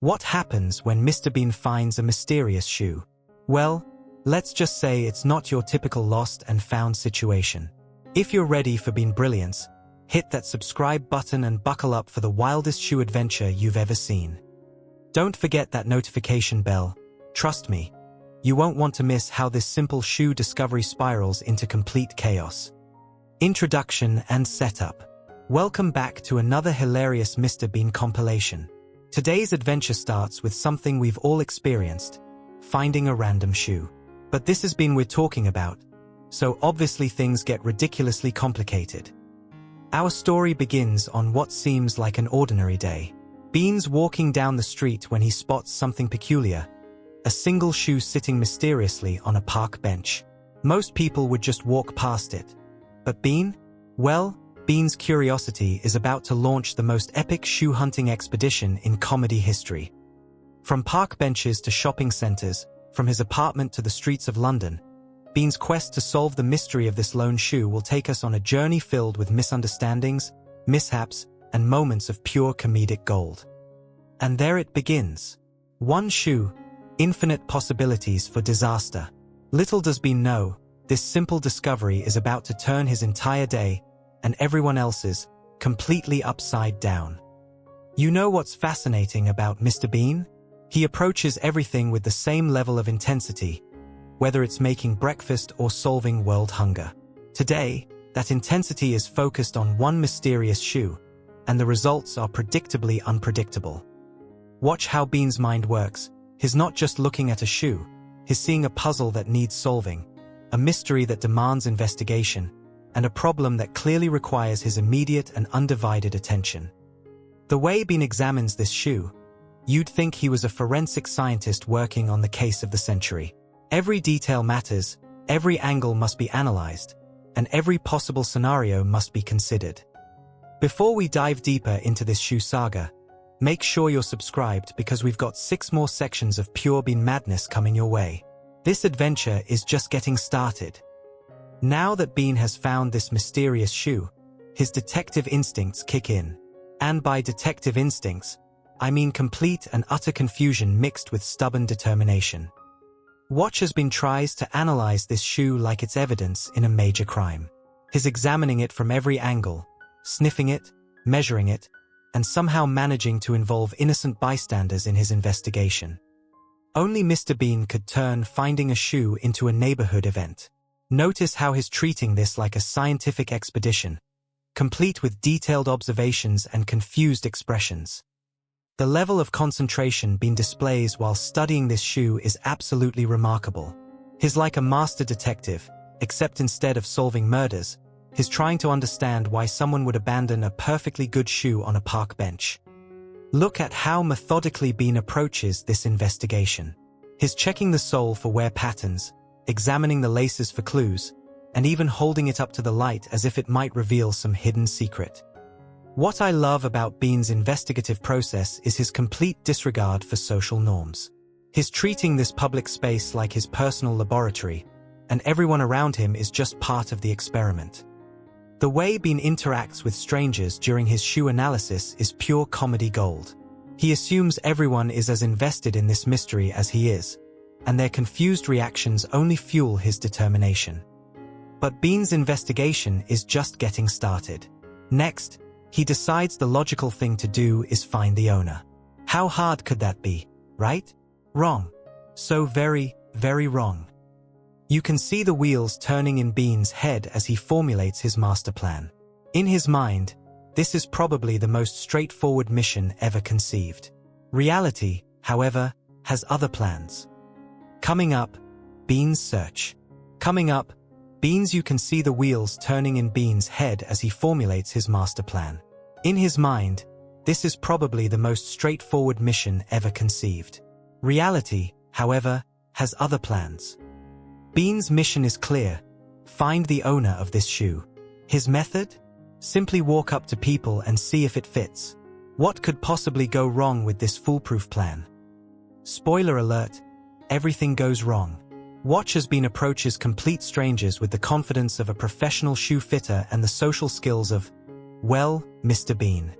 What happens when Mr. Bean finds a mysterious shoe? Well, let's just say it's not your typical lost and found situation. If you're ready for Bean brilliance, hit that subscribe button and buckle up for the wildest shoe adventure you've ever seen. Don't forget that notification bell. Trust me, you won't want to miss how this simple shoe discovery spirals into complete chaos. Introduction and setup. Welcome back to another hilarious Mr. Bean compilation. Today's adventure starts with something we've all experienced, finding a random shoe. But this is Bean we're talking about, so obviously things get ridiculously complicated. Our story begins on what seems like an ordinary day. Bean's walking down the street when he spots something peculiar, a single shoe sitting mysteriously on a park bench. Most people would just walk past it. But Bean? Well, Bean's curiosity is about to launch the most epic shoe hunting expedition in comedy history. From park benches to shopping centers, from his apartment to the streets of London, Bean's quest to solve the mystery of this lone shoe will take us on a journey filled with misunderstandings, mishaps, and moments of pure comedic gold. And there it begins. One shoe, infinite possibilities for disaster. Little does Bean know, this simple discovery is about to turn his entire day, and everyone else's, completely upside down. You know what's fascinating about Mr. Bean? He approaches everything with the same level of intensity, whether it's making breakfast or solving world hunger. Today, that intensity is focused on one mysterious shoe, and the results are predictably unpredictable. Watch how Bean's mind works. He's not just looking at a shoe, he's seeing a puzzle that needs solving, a mystery that demands investigation, and a problem that clearly requires his immediate and undivided attention. The way Bean examines this shoe, you'd think he was a forensic scientist working on the case of the century. Every detail matters, every angle must be analyzed, and every possible scenario must be considered. Before we dive deeper into this shoe saga, make sure you're subscribed because we've got 6 more sections of pure Bean madness coming your way. This adventure is just getting started. Now that Bean has found this mysterious shoe, his detective instincts kick in. And by detective instincts, I mean complete and utter confusion mixed with stubborn determination. Watch as Bean tries to analyze this shoe like it's evidence in a major crime. He's examining it from every angle, sniffing it, measuring it, and somehow managing to involve innocent bystanders in his investigation. Only Mr. Bean could turn finding a shoe into a neighborhood event. Notice how he's treating this like a scientific expedition, complete with detailed observations and confused expressions. The level of concentration Bean displays while studying this shoe is absolutely remarkable. He's like a master detective, except instead of solving murders, he's trying to understand why someone would abandon a perfectly good shoe on a park bench. Look at how methodically Bean approaches this investigation. He's checking the sole for wear patterns, examining the laces for clues, and even holding it up to the light as if it might reveal some hidden secret. What I love about Bean's investigative process is his complete disregard for social norms. He's treating this public space like his personal laboratory, and everyone around him is just part of the experiment. The way Bean interacts with strangers during his shoe analysis is pure comedy gold. He assumes everyone is as invested in this mystery as he is, and their confused reactions only fuel his determination. But Bean's investigation is just getting started. Next, he decides the logical thing to do is find the owner. How hard could that be, right? Wrong. So very, very wrong. You can see the wheels turning in Bean's head as he formulates his master plan. In his mind, this is probably the most straightforward mission ever conceived. Reality, however, has other plans. Coming up, Bean's search. Coming up, Bean's you can see the wheels turning in Bean's head as he formulates his master plan. In his mind, this is probably the most straightforward mission ever conceived. Reality, however, has other plans. Bean's mission is clear. Find the owner of this shoe. His method? Simply walk up to people and see if it fits. What could possibly go wrong with this foolproof plan? Spoiler alert, everything goes wrong. Watch as Bean approaches complete strangers with the confidence of a professional shoe fitter and the social skills of, well, Mr. Bean.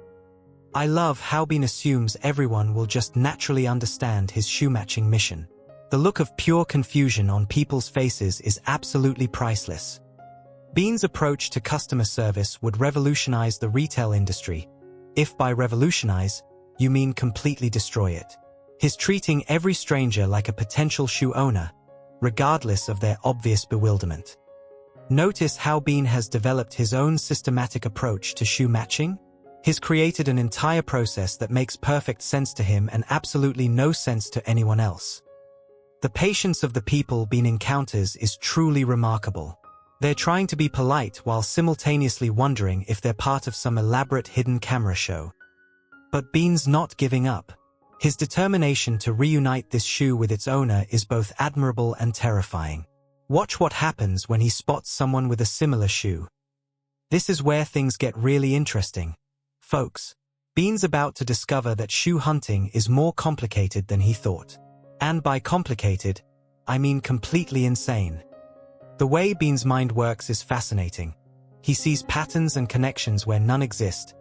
I love how Bean assumes everyone will just naturally understand his shoe-matching mission. The look of pure confusion on people's faces is absolutely priceless. Bean's approach to customer service would revolutionize the retail industry. If by revolutionize, you mean completely destroy it. He's treating every stranger like a potential shoe owner, regardless of their obvious bewilderment. Notice how Bean has developed his own systematic approach to shoe matching? He's created an entire process that makes perfect sense to him and absolutely no sense to anyone else. The patience of the people Bean encounters is truly remarkable. They're trying to be polite while simultaneously wondering if they're part of some elaborate hidden camera show. But Bean's not giving up. His determination to reunite this shoe with its owner is both admirable and terrifying. Watch what happens when he spots someone with a similar shoe. This is where things get really interesting. Folks, Bean's about to discover that shoe hunting is more complicated than he thought. And by complicated, I mean completely insane. The way Bean's mind works is fascinating. He sees patterns and connections where none exist,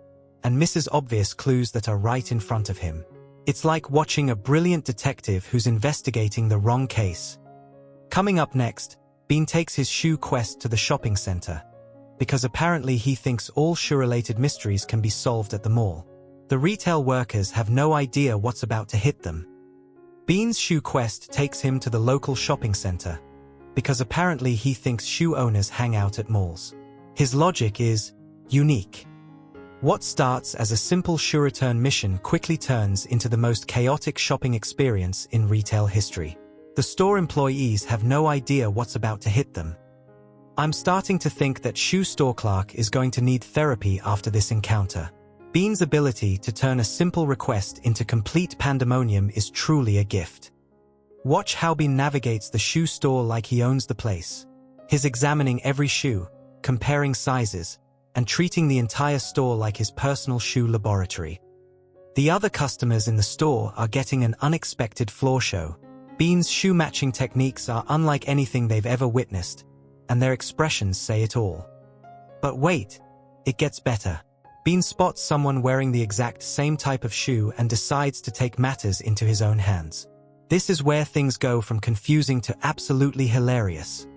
and misses obvious clues that are right in front of him. It's like watching a brilliant detective who's investigating the wrong case. Coming up next, Bean takes his shoe quest to the shopping center, because apparently he thinks all shoe-related mysteries can be solved at the mall. The retail workers have no idea what's about to hit them. Bean's shoe quest takes him to the local shopping center, because apparently he thinks shoe owners hang out at malls. His logic is unique. What starts as a simple shoe return mission quickly turns into the most chaotic shopping experience in retail history. The store employees have no idea what's about to hit them. I'm starting to think that shoe store clerk is going to need therapy after this encounter. Bean's ability to turn a simple request into complete pandemonium is truly a gift. Watch how Bean navigates the shoe store like he owns the place. He's examining every shoe, comparing sizes, and treating the entire store like his personal shoe laboratory. The other customers in the store are getting an unexpected floor show. Bean's shoe matching techniques are unlike anything they've ever witnessed, and their expressions say it all. But wait, it gets better. Bean spots someone wearing the exact same type of shoe and decides to take matters into his own hands. This is where things go from confusing to absolutely hilarious.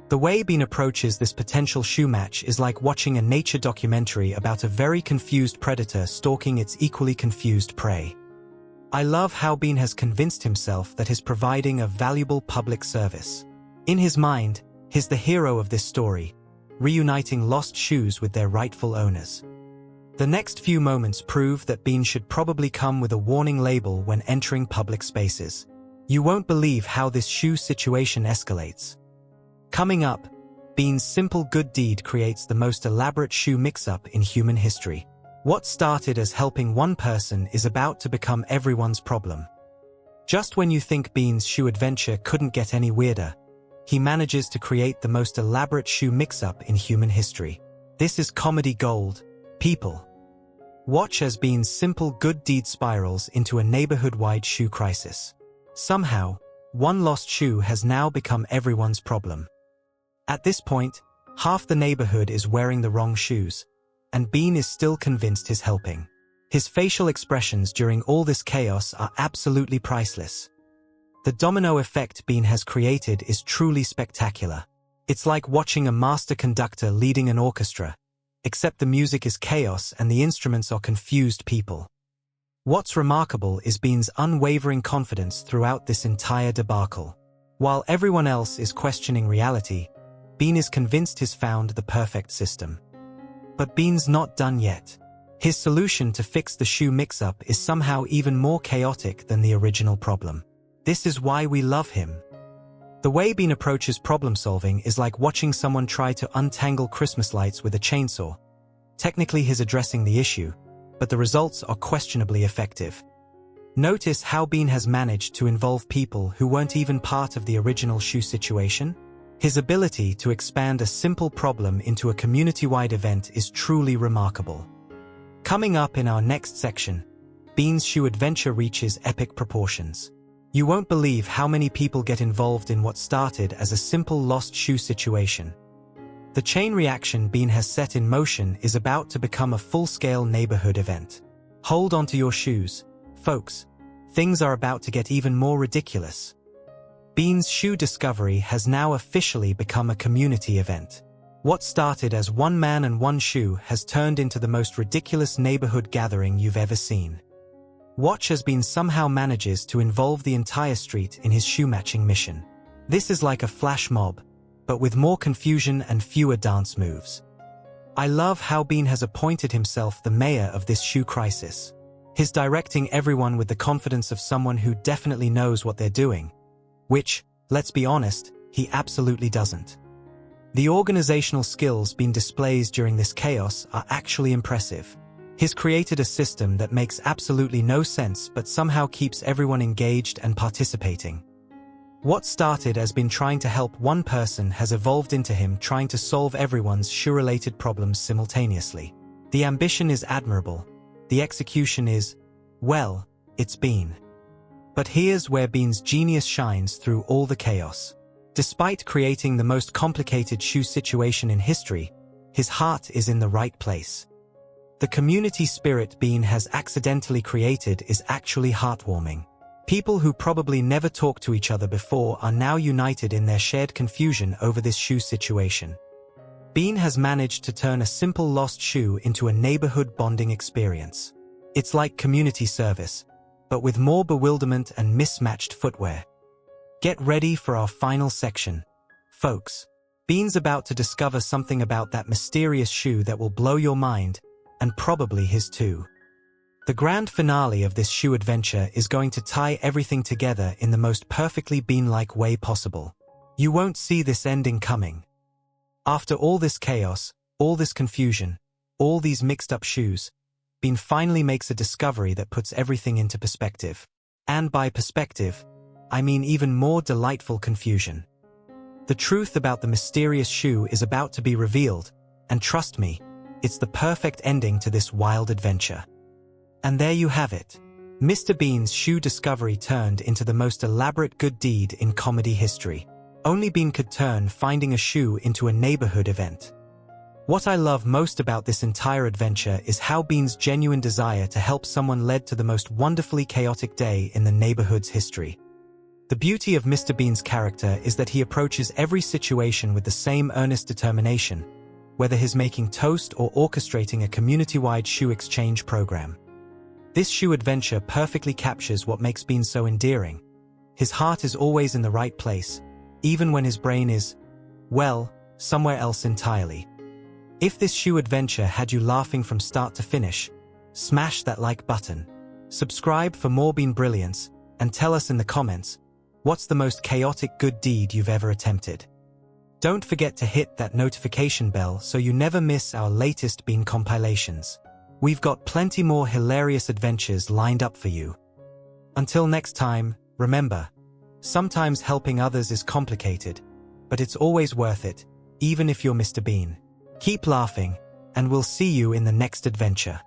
The way Bean approaches this potential shoe match is like watching a nature documentary about a very confused predator stalking its equally confused prey. I love how Bean has convinced himself that he's providing a valuable public service. In his mind, he's the hero of this story, reuniting lost shoes with their rightful owners. The next few moments prove that Bean should probably come with a warning label when entering public spaces. You won't believe how this shoe situation escalates. Coming up, Bean's simple good deed creates the most elaborate shoe mix-up in human history. What started as helping one person is about to become everyone's problem. Just when you think Bean's shoe adventure couldn't get any weirder, he manages to create the most elaborate shoe mix-up in human history. This is comedy gold, people. Watch as Bean's simple good deed spirals into a neighborhood-wide shoe crisis. Somehow, one lost shoe has now become everyone's problem. At this point, half the neighborhood is wearing the wrong shoes, and Bean is still convinced he's helping. His facial expressions during all this chaos are absolutely priceless. The domino effect Bean has created is truly spectacular. It's like watching a master conductor leading an orchestra, except the music is chaos and the instruments are confused people. What's remarkable is Bean's unwavering confidence throughout this entire debacle. While everyone else is questioning reality, Bean is convinced he's found the perfect system. But Bean's not done yet. His solution to fix the shoe mix-up is somehow even more chaotic than the original problem. This is why we love him. The way Bean approaches problem-solving is like watching someone try to untangle Christmas lights with a chainsaw. Technically he's addressing the issue, but the results are questionably effective. Notice how Bean has managed to involve people who weren't even part of the original shoe situation. His ability to expand a simple problem into a community-wide event is truly remarkable. Coming up in our next section, Bean's shoe adventure reaches epic proportions. You won't believe how many people get involved in what started as a simple lost shoe situation. The chain reaction Bean has set in motion is about to become a full-scale neighborhood event. Hold onto your shoes, folks. Things are about to get even more ridiculous. Bean's shoe discovery has now officially become a community event. What started as one man and one shoe has turned into the most ridiculous neighborhood gathering you've ever seen. Watch as Bean somehow manages to involve the entire street in his shoe-matching mission. This is like a flash mob, but with more confusion and fewer dance moves. I love how Bean has appointed himself the mayor of this shoe crisis. He's directing everyone with the confidence of someone who definitely knows what they're doing. Which, let's be honest, he absolutely doesn't. The organizational skills Bean displays during this chaos are actually impressive. He's created a system that makes absolutely no sense but somehow keeps everyone engaged and participating. What started as Bean trying to help one person has evolved into him trying to solve everyone's shoe-related problems simultaneously. The ambition is admirable. The execution is, well, it's Bean. But here's where Bean's genius shines through all the chaos. Despite creating the most complicated shoe situation in history, his heart is in the right place. The community spirit Bean has accidentally created is actually heartwarming. People who probably never talked to each other before are now united in their shared confusion over this shoe situation. Bean has managed to turn a simple lost shoe into a neighborhood bonding experience. It's like community service, but with more bewilderment and mismatched footwear. Get ready for our final section, folks. Bean's about to discover something about that mysterious shoe that will blow your mind, and probably his too. The grand finale of this shoe adventure is going to tie everything together in the most perfectly Bean-like way possible. You won't see this ending coming. After all this chaos, all this confusion, all these mixed-up shoes, Bean finally makes a discovery that puts everything into perspective. And by perspective, I mean even more delightful confusion. The truth about the mysterious shoe is about to be revealed, and trust me, it's the perfect ending to this wild adventure. And there you have it. Mr. Bean's shoe discovery turned into the most elaborate good deed in comedy history. Only Bean could turn finding a shoe into a neighborhood event. What I love most about this entire adventure is how Bean's genuine desire to help someone led to the most wonderfully chaotic day in the neighborhood's history. The beauty of Mr. Bean's character is that he approaches every situation with the same earnest determination, whether he's making toast or orchestrating a community-wide shoe exchange program. This shoe adventure perfectly captures what makes Bean so endearing. His heart is always in the right place, even when his brain is, well, somewhere else entirely. If this shoe adventure had you laughing from start to finish, smash that like button. Subscribe for more Bean brilliance, and tell us in the comments, what's the most chaotic good deed you've ever attempted? Don't forget to hit that notification bell so you never miss our latest Bean compilations. We've got plenty more hilarious adventures lined up for you. Until next time, remember, sometimes helping others is complicated, but it's always worth it, even if you're Mr. Bean. Keep laughing, and we'll see you in the next adventure.